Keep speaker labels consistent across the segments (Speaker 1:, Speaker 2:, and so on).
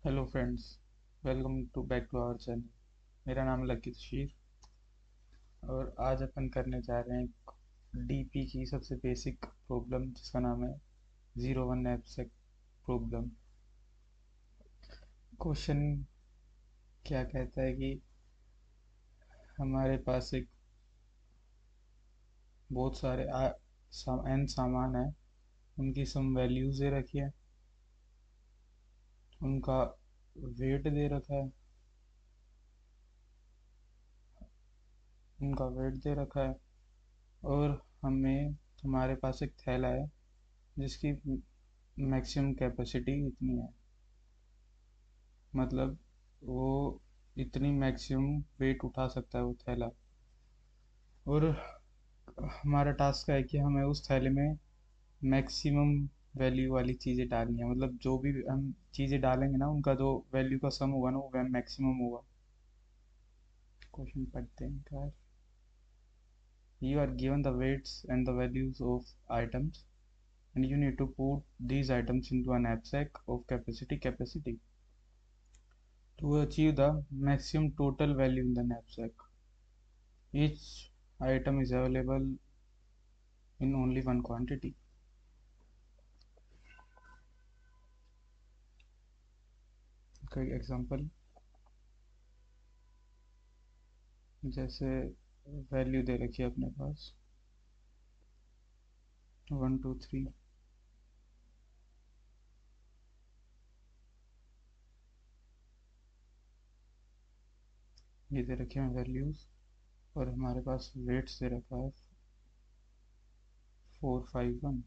Speaker 1: Hello friends, welcome to back to our channel. मेरा नाम lucky तशीर और आज अपन करने जा रहे हैं डीपी की सबसे बेसिक प्रॉब्लम जिसका नाम है 01 एब्स्ट्रैक्ट प्रॉब्लम। क्वेश्चन क्या कहता है कि हमारे पास एक बहुत सारे एन सामान है, उनकी सम वैल्यूज दे रखी है, उनका वेट दे रखा है, उनका वेट दे रखा है और हमें हमारे पास एक थैला है जिसकी मैक्सिमम कैपेसिटी इतनी है। मतलब वो इतनी मैक्सिमम वेट उठा सकता है वो थैला। और हमारा टास्क है कि हमें उस थैले में मैक्सिमम वैल्यू वाली चीज़ें डालनी है। मतलब जो भी हम चीज़ें डालेंगे ना, उनका जो वैल्यू का सम होगा ना, वो मैक्सिमम होगा। क्वेश्चन पढ़ते हैं क्या है। You are given the weights and the values of items and you need to put these items into a knapsack of capacity to achieve the maximum total value in the knapsack. Each item is available in only one quantity. कोई example, जैसे value दे रखी है अपने पास 1 2 3। ये दे रखे हैं values और हमारे पास वेट्स दे रखा है 4 5 1।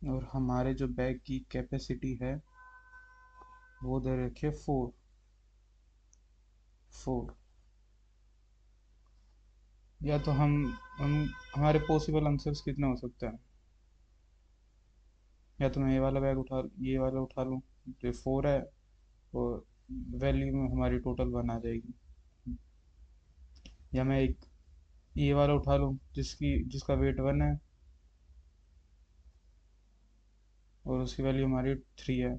Speaker 1: और हमारे जो बैग की कैपेसिटी है वो दे रखी है 4 4। या तो हम हमारे पॉसिबल आंसर्स कितने हो सकते हैं। या तो मैं ये वाला उठा लूँ जो 4 है, और वैल्यू में हमारी टोटल 1 आ जाएगी। या मैं एक ये वाला उठा लूँ जिसका वेट 1 है और उसकी वैल्यू हमारी 3 है।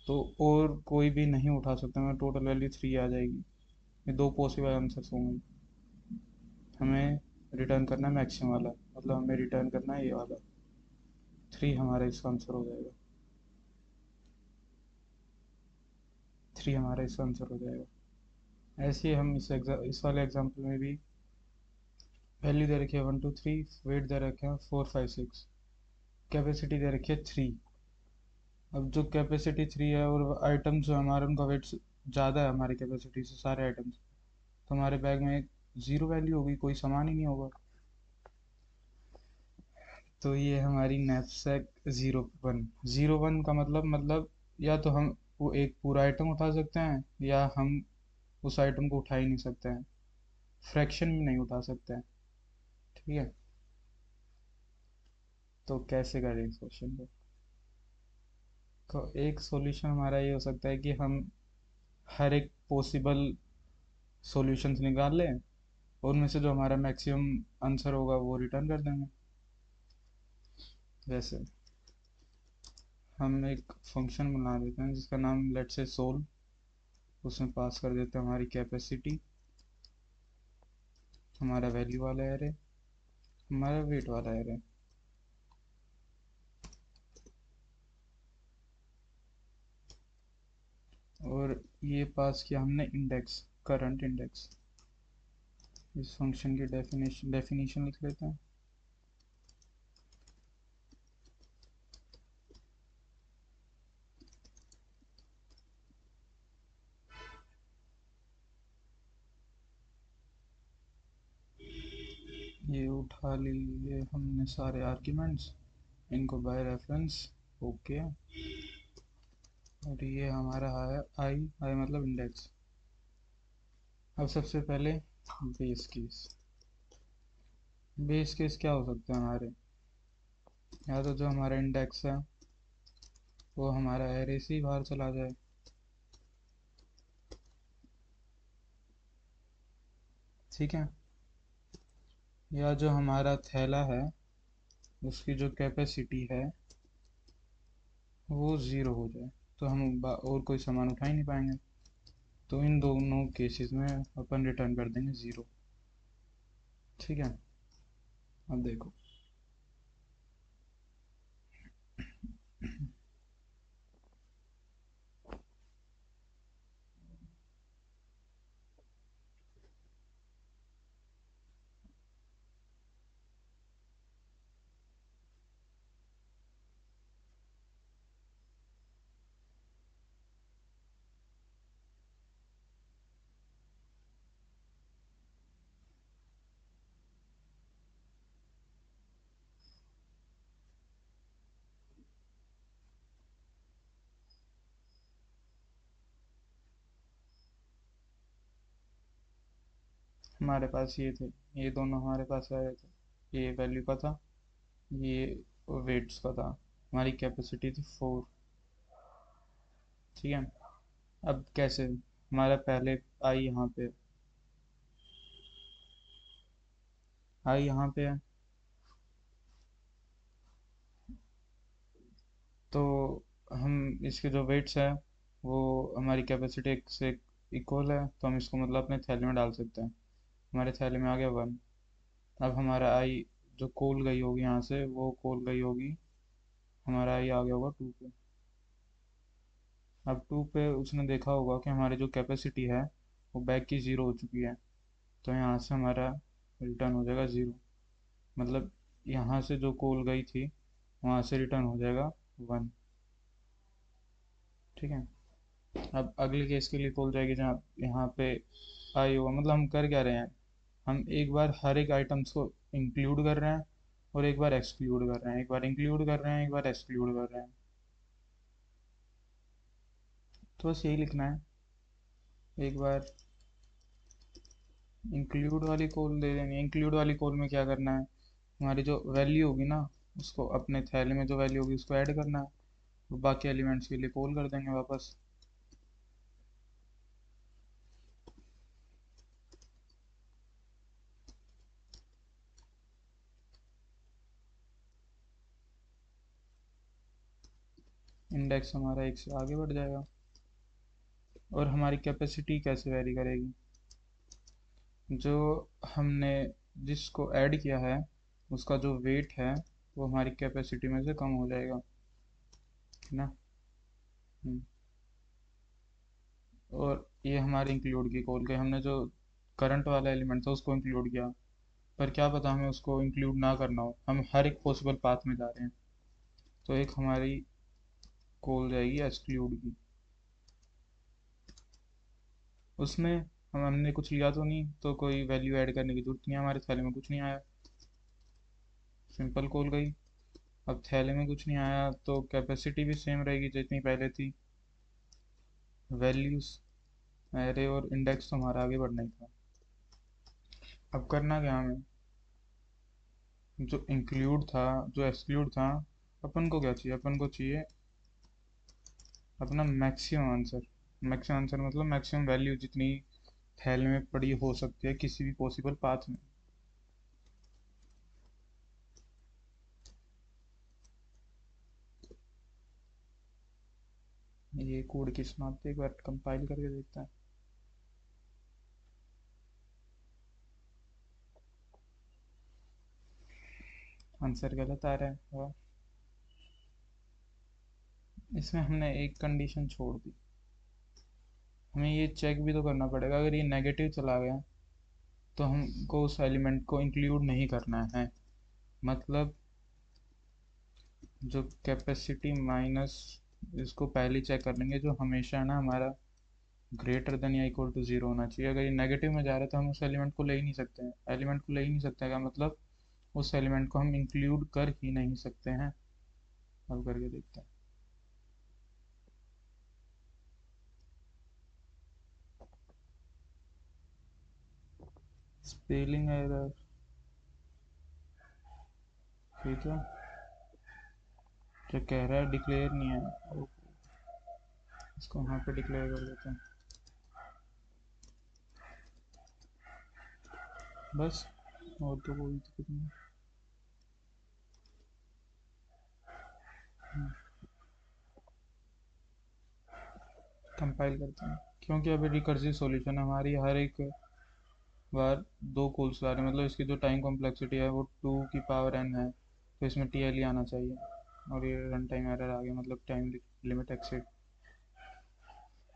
Speaker 1: तो और कोई भी नहीं उठा सकता, मैं टोटल वैल्यू 3 आ जाएगी। ये दो पॉसिबल आंसर्स होंगे। हमें रिटर्न करना है मैक्सिमम वाला, मतलब हमें रिटर्न करना है ये वाला 3। हमारा इसका आंसर हो जाएगा 3, हमारा इसका आंसर हो जाएगा। ऐसे ही हम इस वाले एग्जाम्पल में भी वैल्यू दे रखी है 1 2 3, वेट दे रखे हैं 4 5 6, कैपेसिटी दे रखी है 3। अब जो कैपेसिटी 3 है और आइटम्स जो हमारे उनका वेट ज़्यादा है हमारी कैपेसिटी से, सारे आइटम्स, तो हमारे बैग में ज़ीरो वैल्यू होगी, कोई सामान ही नहीं होगा। तो ये हमारी नैपसैक 01 का मतलब या तो हम वो एक पूरा आइटम उठा सकते हैं या हम उस आइटम को उठा ही नहीं सकते हैं, फ्रैक्शन में नहीं उठा सकते हैं। ठीक है, तो कैसे करें इस क्वेश्चन को। तो एक सॉल्यूशन हमारा ये हो सकता है कि हम हर एक पॉसिबल सॉल्यूशंस निकाल लें और उनमें से जो हमारा मैक्सिमम आंसर होगा वो रिटर्न कर देंगे। जैसे हम एक फंक्शन बना देते हैं जिसका नाम लेट्स से सोल, उसमें पास कर देते हैं हमारी कैपेसिटी, हमारा वैल्यू वाला एरे, हमारा वेट वाला एरे। और ये पास किया हमने इंडेक्स, करंट इंडेक्स। इस फंक्शन की डेफिनेशन लिख लेते हैं। ये उठा लिए हमने सारे आर्ग्यूमेंट्स, इनको बाय रेफरेंस ओके। और ये हमारा है आई आई मतलब इंडेक्स। अब सबसे पहले बेस केस। बेस केस क्या हो सकते हैं हमारे, या तो जो हमारा इंडेक्स है वो हमारा एरे से ही बाहर चला जाए, ठीक है। या जो हमारा थैला है उसकी जो कैपेसिटी है वो ज़ीरो हो जाए, तो हम और कोई सामान उठा ही नहीं पाएंगे। तो इन दोनों केसेस में अपन रिटर्न कर देंगे ज़ीरो। ठीक है, अब देखो। हमारे पास ये थे, ये दोनों हमारे पास आ रहे थे, ये वैल्यू का था, ये वेट्स का था। हमारी कैपेसिटी थी 4। ठीक है, अब कैसे, हमारा पहले आई यहाँ पे, आई यहाँ पे है, तो हम इसके जो वेट्स है वो हमारी कैपेसिटी से इक्वल है, तो हम इसको मतलब अपने थैले में डाल सकते हैं। हमारे थैले में आ गया 1। अब हमारा आई जो कोल गई होगी यहाँ से, वो कोल गई होगी, हमारा आई आ गया होगा 2 पे। अब 2 पे उसने देखा होगा कि हमारी जो कैपेसिटी है वो बैक की ज़ीरो हो चुकी है, तो यहाँ से हमारा रिटर्न हो जाएगा ज़ीरो। मतलब यहाँ से जो कोल गई थी वहाँ से रिटर्न हो जाएगा 1। ठीक है, अब अगले केस के लिए कॉल जाएगी जहाँ यहाँ पे आई होगा। मतलब हम कर क्या रहे हैं, हम एक बार हर एक आइटम्स को इंक्लूड कर रहे हैं और एक बार एक्सक्लूड कर रहे हैं, एक बार इंक्लूड कर रहे हैं, एक बार एक्सक्लूड कर रहे हैं। तो बस यही लिखना है, एक बार इंक्लूड वाली कॉल दे देंगे। इंक्लूड वाली कॉल में क्या करना है, हमारी जो वैल्यू होगी ना, उसको अपने थैले में जो वैल्यू होगी उसको ऐड करना है, और बाकी एलिमेंट्स के लिए कॉल कर देंगे वापस। इंडेक्स हमारा एक से आगे बढ़ जाएगा। और हमारी कैपेसिटी कैसे वेरी करेगी, जो हमने जिसको ऐड किया है उसका जो वेट है वो हमारी कैपेसिटी में से कम हो जाएगा, है ना। हम्म, और ये हमारे इंक्लूड की कॉल के, हमने जो करंट वाला एलिमेंट था उसको इंक्लूड किया, पर क्या पता हमें उसको इंक्लूड ना करना हो, हम हर एक पॉसिबल पाथ में जा रहे हैं, तो एक हमारी कॉल जाएगी एक्सक्लूड की। उसमें हमने कुछ लिया तो नहीं, तो कोई वैल्यू ऐड करने की जरूरत नहीं है, हमारे थैले में कुछ नहीं आया, सिंपल कॉल गई। अब थैले में कुछ नहीं आया तो कैपेसिटी भी सेम रहेगी जितनी पहले थी, वैल्यूज एरे और इंडेक्स तो हमारा आगे बढ़ना ही था। अब करना क्या हमें, जो इंक्लूड था, जो एक्सक्लूड था, अपन को क्या चाहिए, अपन को चाहिए अपना मैक्सिमम आंसर। मैक्सिमम आंसर मतलब मैक्सिमम वैल्यू जितनी थैले में पड़ी हो सकती है किसी भी पॉसिबल पाथ में। ये कोड की समाप्ति एक बार कंपाइल करके देखता है। आंसर गलत आ रहा है, और इसमें हमने एक कंडीशन छोड़ दी, हमें ये चेक भी तो करना पड़ेगा, अगर ये नेगेटिव चला गया तो हमको उस एलिमेंट को इंक्लूड नहीं करना है। मतलब जो कैपेसिटी माइनस, इसको पहले चेक कर लेंगे, जो हमेशा ना हमारा ग्रेटर देन या इक्वल टू जीरो होना चाहिए। अगर ये नेगेटिव में जा रहा है तो हम उस एलिमेंट को ले ही नहीं सकते हैं, एलिमेंट को ले ही नहीं सकते हैं का मतलब उस एलिमेंट को हम इंक्लूड कर ही नहीं सकते हैं। अब करके देखते हैं। स्पेलिंग एरर, ठीक है, जो कह रहा है डिक्लेयर नहीं है, इसको वहाँ पे डिक्लेयर कर देते हैं बस, और तो कोई दिक्कत नहीं। कंपाइल करते हैं, क्योंकि अभी रिकर्सिव सॉल्यूशन हमारी हर एक बार दो कॉल्स आ रहे हैं, मतलब इसकी जो टाइम कॉम्प्लेक्सिटी है वो 2 की पावर n है, तो इसमें TLE आना चाहिए। और ये रन टाइम एरर आ गया, मतलब टाइम लिमिट एक्सीड।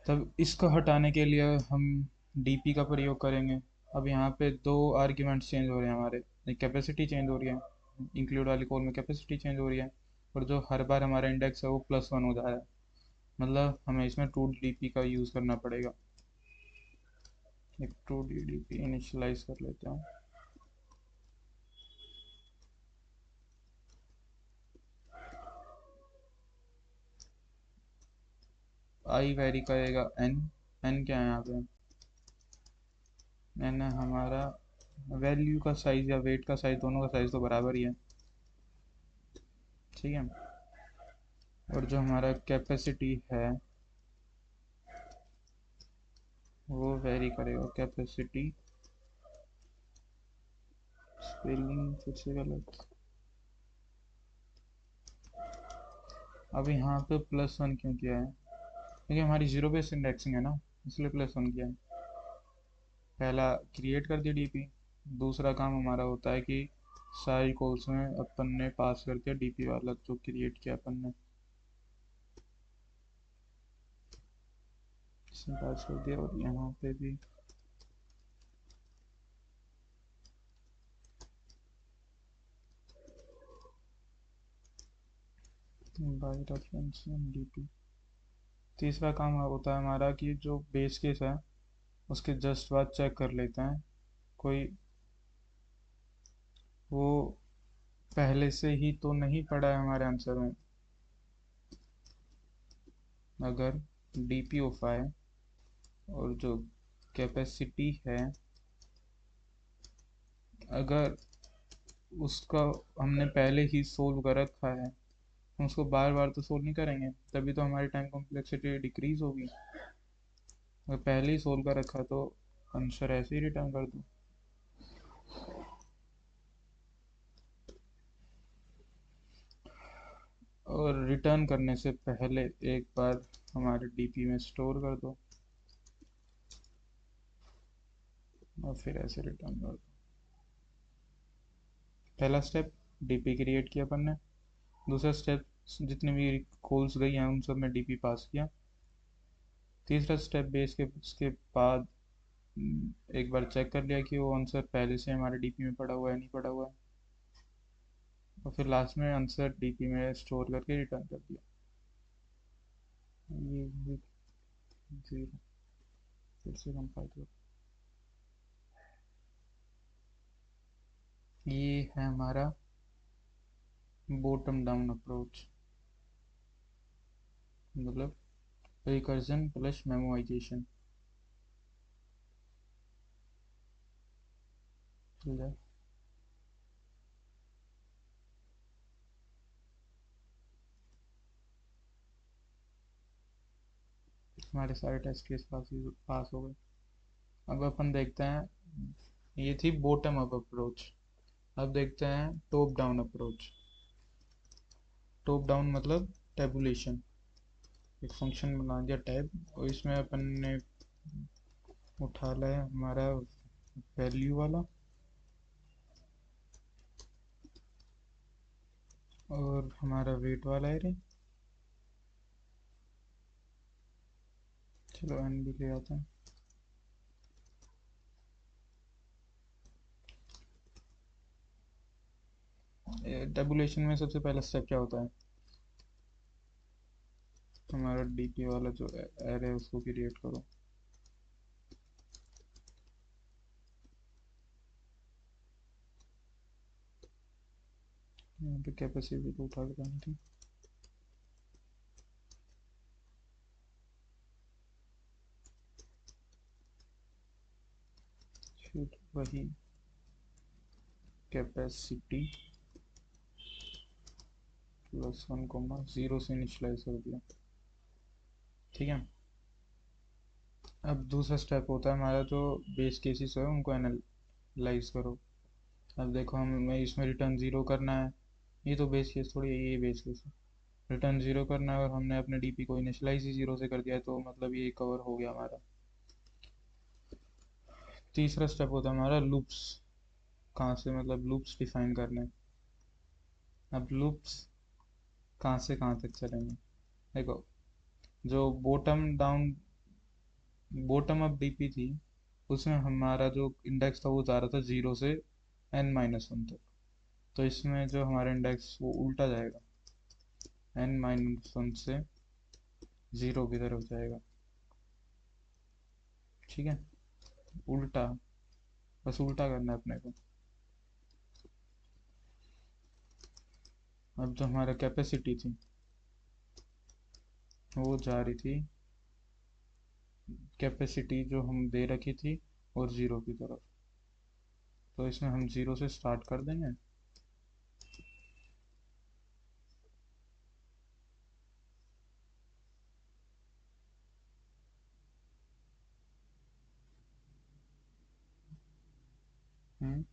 Speaker 1: तब इसको हटाने के लिए हम DP का प्रयोग करेंगे। अब यहाँ पे दो आर्ग्यूमेंट्स चेंज हो रहे हैं हमारे, एक कैपेसिटी चेंज हो रही है, इंक्लूड वाली कॉल में कैपेसिटी चेंज हो रही है, और जो हर बार हमारा इंडेक्स है वो +1 हो जा रहा है। मतलब हमें इसमें 2DP का यूज़ करना पड़ेगा। एक 2DP इनिशलाइज कर लेते हैं। आई वेरी करेगा n। n क्या है यहाँ पे? n है हमारा वैल्यू का साइज या वेट का साइज, दोनों का साइज तो बराबर ही है, ठीक है। और जो हमारा कैपेसिटी है वो वेरी करेगा, कैपेसिटी स्पेलिंग फिर से गलत। अब यहाँ पे +1 क्यों किया है? क्योंकि हमारी जीरो बेस इंडेक्सिंग है ना, इसलिए +1 किया है। पहला क्रिएट कर दिया DP। दूसरा काम हमारा होता है कि सारी कॉल्स में अपन ने पास कर दिया DP वाला जो क्रिएट किया अपन ने, इसमें पास कर दिया। और यहाँ पे भी बाई रेफरेंस DP। तीसरा काम होता है हमारा कि जो बेस केस है उसके जस्ट बाद चेक कर लेते हैं कोई वो पहले से ही तो नहीं पड़ा है हमारे आंसर में। अगर DP ऑफ आए और जो कैपेसिटी है, अगर उसका हमने पहले ही सोल्व कर रखा है, हम उसको बार बार तो सोल्व नहीं करेंगे, तभी तो हमारी टाइम कॉम्प्लेक्सिटी डिक्रीज होगी। अगर पहले ही सोल्व कर रखा तो आंसर ऐसे ही रिटर्न कर दो। और रिटर्न करने से पहले एक बार हमारे DP में स्टोर कर दो और फिर ऐसे रिटर्न कर दो। पहला स्टेप DP क्रिएट किया अपन ने। दूसरा स्टेप जितनी भी कॉल्स गई हैं उन सब में DP पास किया। तीसरा स्टेप बेस के उसके बाद एक बार चेक कर लिया कि वो आंसर पहले से हमारे DP में पड़ा हुआ है नहीं पड़ा हुआ है, और फिर लास्ट में आंसर DP में स्टोर करके रिटर्न कर दिया। ये 0 फिर से कंपाइल करो। ये है हमारा बॉटम डाउन अप्रोच, मतलब रिकर्जन प्लस मेमोइजेशन। चल जाए। हमारे सारे टेस्ट केस पास हो गए। अब अपन देखते हैं, ये थी बॉटम अप अप्रोच। अब देखते हैं top down approach. Top down मतलब टेबुलेशन। एक फंक्शन बना दिया टैब, और इसमें अपन ने उठा लिया हमारा वैल्यू वाला और हमारा वेट वाला एरे। चलो एन भी ले आते हैं। टेबुलेशन में सबसे पहला स्टेप क्या होता है? हमारा DP वाला जो एरे है उसको क्रिएट करो। यहाँ पे कैपेसिटी तो उठा के लानी थी। फिर वही कैपेसिटी +1, 0 से इनिशलाइज कर दिया, ठीक है। अब दूसरा स्टेप होता है हमारा जो बेस केसेस है उनको एनालाइज करो। अब देखो हमें इसमें रिटर्न 0 करना है, ये तो बेस केस थोड़ी है, ये बेस केस है। रिटर्न जीरो करना है और हमने अपने डीपी को इनिशियलाइज ही जीरो से कर दिया है, तो मतलब ये कवर हो गया हमारा। तीसरा स्टेप होता है हमारा लूप्स। कहाँ से मतलब लूप्स डिफाइन करने। अब लूप्स कहाँ से कहाँ तक चलेंगे। देखो, जो बॉटम अप डीपी थी, उसमें हमारा जो इंडेक्स था वो जा रहा था जीरो से n-1 तक। तो इसमें जो हमारा इंडेक्स वो उल्टा जाएगा, n-1 से जीरो की तरफ जाएगा। ठीक है, उल्टा, बस उल्टा करना है अपने को। अब जो हमारा कैपेसिटी थी वो जा रही थी, कैपेसिटी जो हम दे रखी थी और जीरो की तरफ। तो इसमें हम जीरो से स्टार्ट कर देंगे। हम्म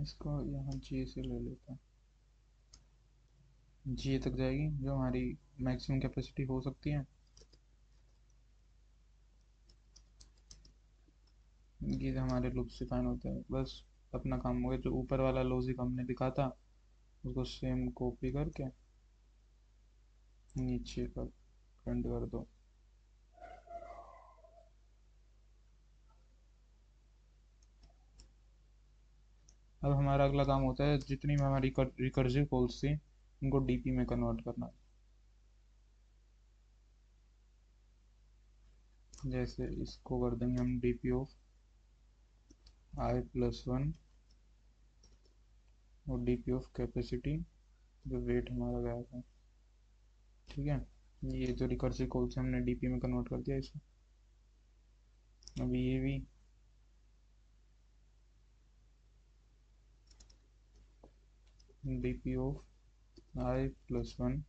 Speaker 1: इसको यहाँ जी से ले लेता, जी तक जाएगी जो हमारी मैक्सिमम कैपेसिटी हो सकती है। ये हमारे लूप्स डिफाइन होते हैं, बस अपना काम हो गया। जो ऊपर वाला लॉजिक हमने लिखा था उसको सेम कॉपी करके नीचे पर प्रिंट कर दो। अब हमारा अगला काम होता है जितनी भी हमारी रिकर्सिव कॉल्स थी उनको डीपी में कन्वर्ट करना। जैसे इसको कर देंगे हम डीपी ऑफ i+1 और डीपी ऑफ कैपेसिटी जो वेट हमारा गया था। ठीक है, ये जो रिकर्सिव कॉल से हमने डीपी में कन्वर्ट कर दिया इसे। अभी ये भी डीपी ऑफ i+1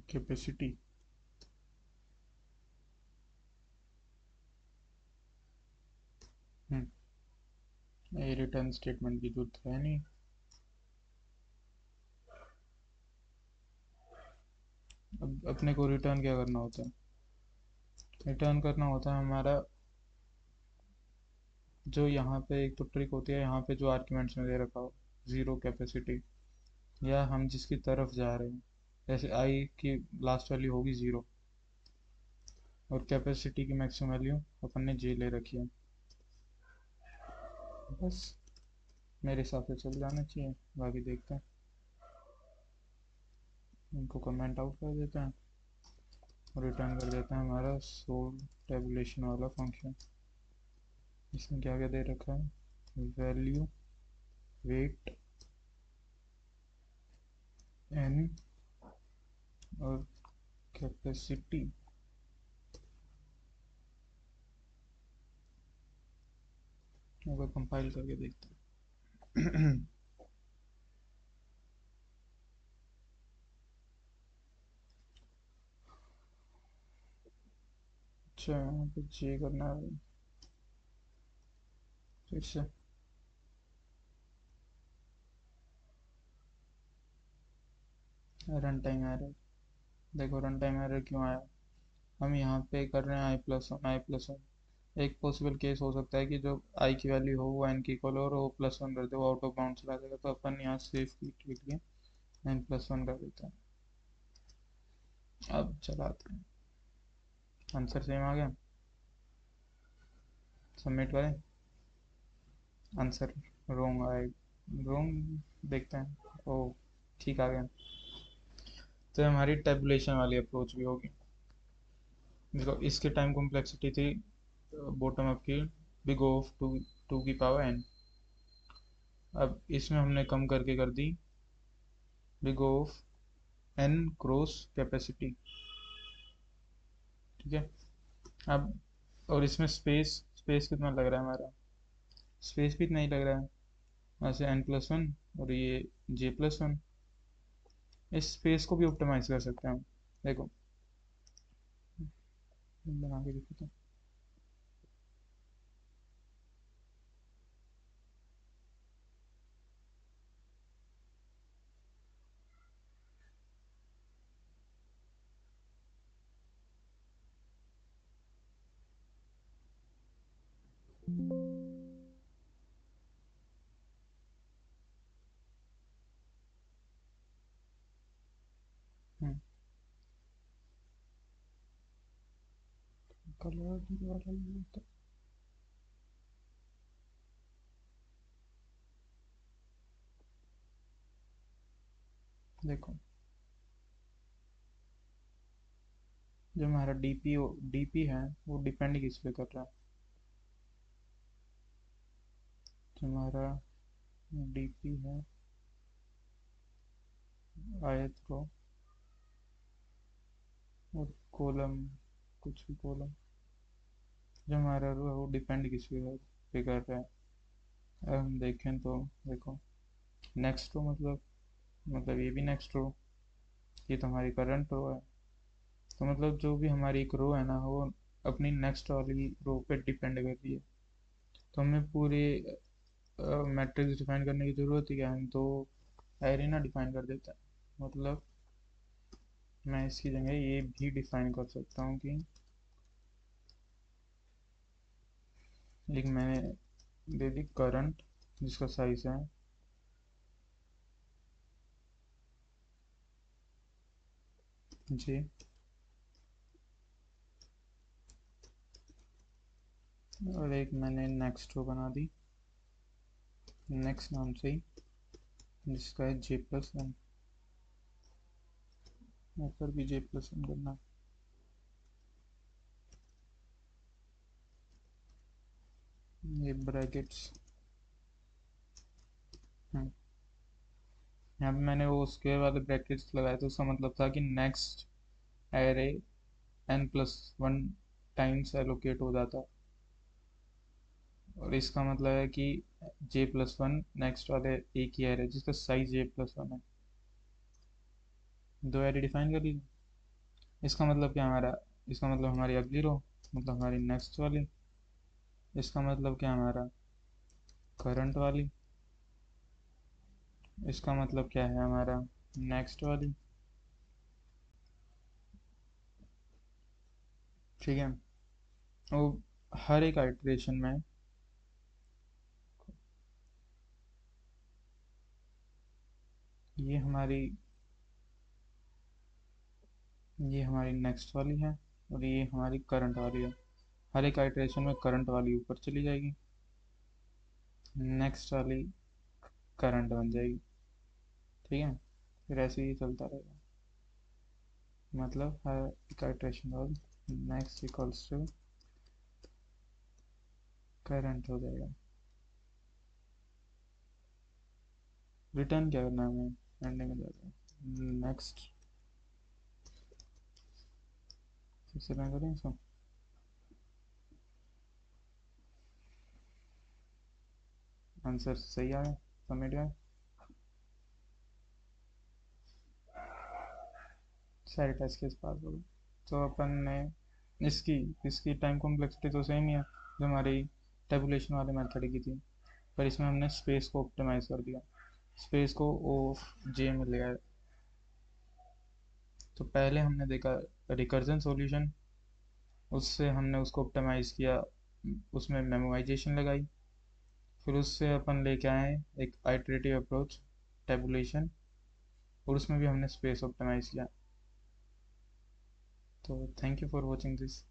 Speaker 1: कैपेसिटी। ये रिटर्न स्टेटमेंट की जरूरत है नहीं। अब अपने को रिटर्न क्या करना होता है, रिटर्न करना होता है हमारा जो यहाँ पे एक तो ट्रिक होती है, यहाँ पे जो आर्ग्यूमेंट्स में दे रखा हो जीरो कैपेसिटी या हम जिसकी तरफ जा रहे हैं। जैसे आई की लास्ट वैल्यू होगी जीरो और कैपेसिटी की मैक्सिमम वैल्यू अपन ने जी ले रखी है। बस मेरे हिसाब से चल जाना चाहिए, बाकी देखते हैं। इनको कमेंट आउट कर देते हैं और रिटर्न कर देते हैं हमारा सोल टेबुलेशन वाला फंक्शन। इसमें क्या क्या दे रखा है, वैल्यू, वेट, एन और कैपेसिटी। अगर कंपाइल करके देखते हैं अच्छा यहाँ पे जे करना है फिर से। रन टाइम एरर, देखो रन टाइम एरर क्यों आया। हम यहाँ पे कर रहे हैं i+1। एक पॉसिबल केस हो सकता है कि जो आई की वैल्यू हो वो एन की इक्वल हो और वो +1 कर दे, वो आउट ऑफ बाउंड चला जाएगा। तो अपन यहाँ सेफ के लिए n+1 कर देते हैं। अब चलाते हैं, आंसर सेम आ गया। सबमिट करें, आंसर रोंग आए, रोंग देखते हैं। ओ ठीक आ गया। तो हमारी टेबुलेशन वाली अप्रोच भी होगी। देखो इसकी टाइम कॉम्प्लेक्सिटी थी बॉटम अप की बिग ऑफ टू की पावर n। अब इसमें हमने कम करके कर दी big of n cross capacity. ठीक है, अब और इसमें स्पेस, स्पेस कितना लग रहा है हमारा, स्पेस भी इतना ही लग रहा है। वैसे n+1 और ये j+1 इस स्पेस को भी ऑप्टिमाइज कर सकते हैं हम। देखो बना के दिखाता हूँ। हम्म, कलर वाला ये होता है। देखो जो हमारा डीपी है वो डिपेंड किस पे कर रहा है। जो हमारा डीपी है आयत रो और कॉलम, कुछ भी कॉलम, जो हमारा रो है वो डिपेंड किस पे कर रहा है। अब हम देखें तो देखो नेक्स्ट रो मतलब ये भी नेक्स्ट रो, ये तो हमारी करंट रो है। तो मतलब जो भी हमारी एक रो है ना वो अपनी नेक्स्ट वाली रो पे डिपेंड कर रही है। तो हमें पूरे मैट्रिक्स डिफाइन करने की ज़रूरत ही क्या है, हम तो एरिना डिफाइन कर देते हैं। मतलब मैं इसकी जगह ये भी डिफाइन कर सकता हूँ कि एक मैंने दे दी करंट जिसका साइज है जे, और एक मैंने नेक्स्ट रो बना दी नेक्स्ट नाम से ही, जिसका है J+1। ऊपर भी J+1 करना है। ये ब्रैकेट्स, यहाँ पे मैंने वो स्क्वायर वाले ब्रैकेट्स लगाए तो उसका मतलब था कि next array n+1 times allocate हो जाता। और इसका मतलब है कि J+1 नेक्स्ट वाले एक ही एरे जिसका साइज J+1 है। दो एरे डिफाइन कर लीजिए। इसका मतलब क्या हमारा, इसका मतलब हमारी अगली रो, मतलब हमारी नेक्स्ट वाली। इसका मतलब क्या हमारा करंट वाली। इसका मतलब क्या है हमारा नेक्स्ट वाली। ठीक है। वो हर एक आइटरेशन में ये हमारी ये हमारी नेक्स्ट वाली है और ये हमारी करंट वाली है। हर एक आइटरेशन में करंट वाली ऊपर चली जाएगी, नेक्स्ट वाली करंट बन जाएगी। ठीक है, फिर ऐसे ही चलता रहेगा। मतलब हर एक आइटरेशन बाद नेक्स्ट इक्वल्स टू करंट हो जाएगा। रिटर्न क्या करना है हमें, एंडिंग में जाएगा नेक्स्ट। फिर से मैं करें इसको। आंसर सही आया, सबमिट है। सारे टेस्ट केस पास हो गए। तो अपन ने इसकी इसकी टाइम कॉम्प्लेक्सिटी तो सेम ही है जो हमारी टेबुलेशन वाले मेथड की थी, पर इसमें हमने स्पेस को ऑप्टिमाइज कर दिया। स्पेस को ओ जे में ले आए। तो पहले हमने देखा रिकर्जन सॉल्यूशन, उससे हमने उसको ऑप्टिमाइज किया, उसमें मेमोराइजेशन लगाई। फिर उससे अपन लेके आए एक आइटरेटिव अप्रोच टेबुलेशन, और उसमें भी हमने स्पेस ऑप्टिमाइज किया। तो thank you for watching this.